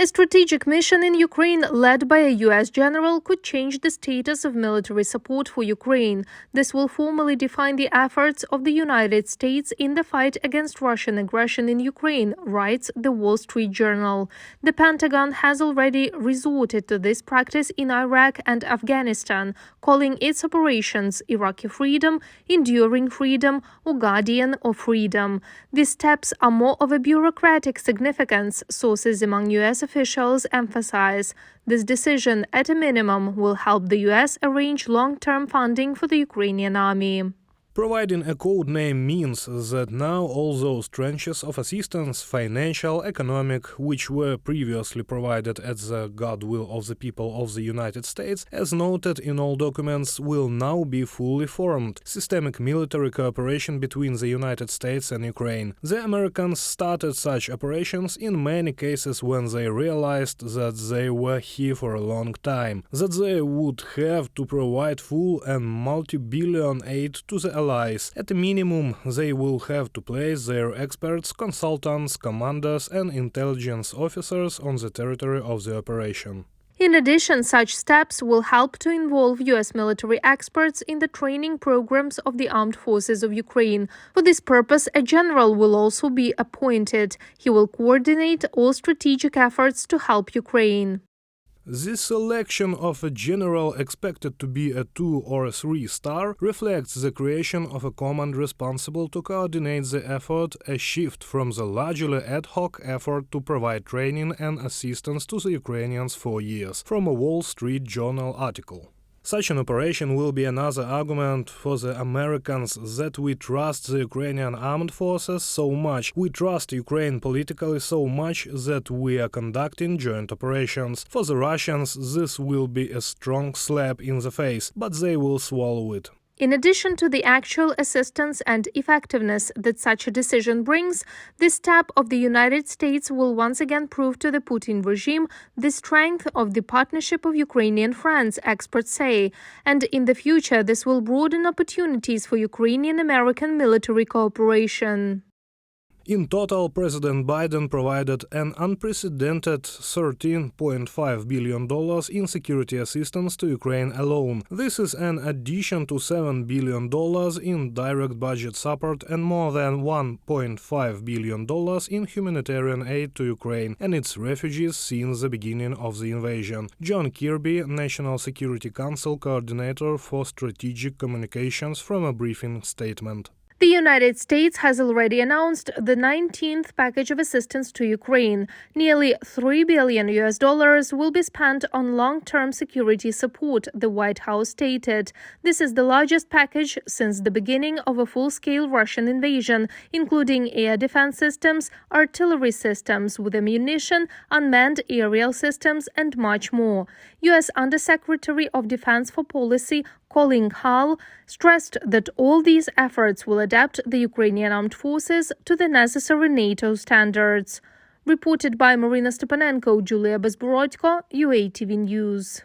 A strategic mission in Ukraine led by a U.S. general could change the status of military support for Ukraine. This will formally define the efforts of the United States in the fight against Russian aggression in Ukraine, writes the Wall Street Journal. The Pentagon has already resorted to this practice in Iraq and Afghanistan, calling its operations Iraqi Freedom, Enduring Freedom, or Guardian of Freedom. These steps are more of a bureaucratic significance, sources among U.S. officials emphasize. This decision, at a minimum, will help the U.S. arrange long-term funding for the Ukrainian army. Providing a code name means that now all those tranches of assistance, financial, economic, which were previously provided at the goodwill of the people of the United States, as noted in all documents, will now be fully formed. Systemic military cooperation between the United States and Ukraine. The Americans started such operations in many cases when they realized that they were here for a long time, that they would have to provide full and multi-billion aid to the allies. At a minimum, they will have to place their experts, consultants, commanders and intelligence officers on the territory of the operation. In addition, such steps will help to involve U.S. military experts in the training programs of the armed forces of Ukraine. For this purpose, a general will also be appointed. He will coordinate all strategic efforts to help Ukraine. The selection of a general expected to be a 2 or a 3-star reflects the creation of a command responsible to coordinate the effort, a shift from the largely ad hoc effort to provide training and assistance to the Ukrainians for years, from a Wall Street Journal article. Such an operation will be another argument for the Americans that we trust the Ukrainian armed forces so much, we trust Ukraine politically so much that we are conducting joint operations. For the Russians, this will be a strong slap in the face, but they will swallow it. In addition to the actual assistance and effectiveness that such a decision brings, this step of the United States will once again prove to the Putin regime the strength of the partnership of Ukrainian friends, experts say. And in the future, this will broaden opportunities for Ukrainian-American military cooperation. In total, President Biden provided an unprecedented $13.5 billion in security assistance to Ukraine alone. This is an addition to $7 billion in direct budget support and more than $1.5 billion in humanitarian aid to Ukraine and its refugees since the beginning of the invasion. John Kirby, National Security Council Coordinator for Strategic Communications, from a briefing statement. The United States has already announced the 19th package of assistance to Ukraine. Nearly $3 billion will be spent on long-term security support, the White House stated. This is the largest package since the beginning of a full-scale Russian invasion, including air defense systems, artillery systems with ammunition, unmanned aerial systems, and much more. U.S. Undersecretary of Defense for Policy Colin Kahl stressed that all these efforts will adapt the Ukrainian armed forces to the necessary NATO standards. Reported by Marina Stepanenko, Julia Bezborodko, UATV News.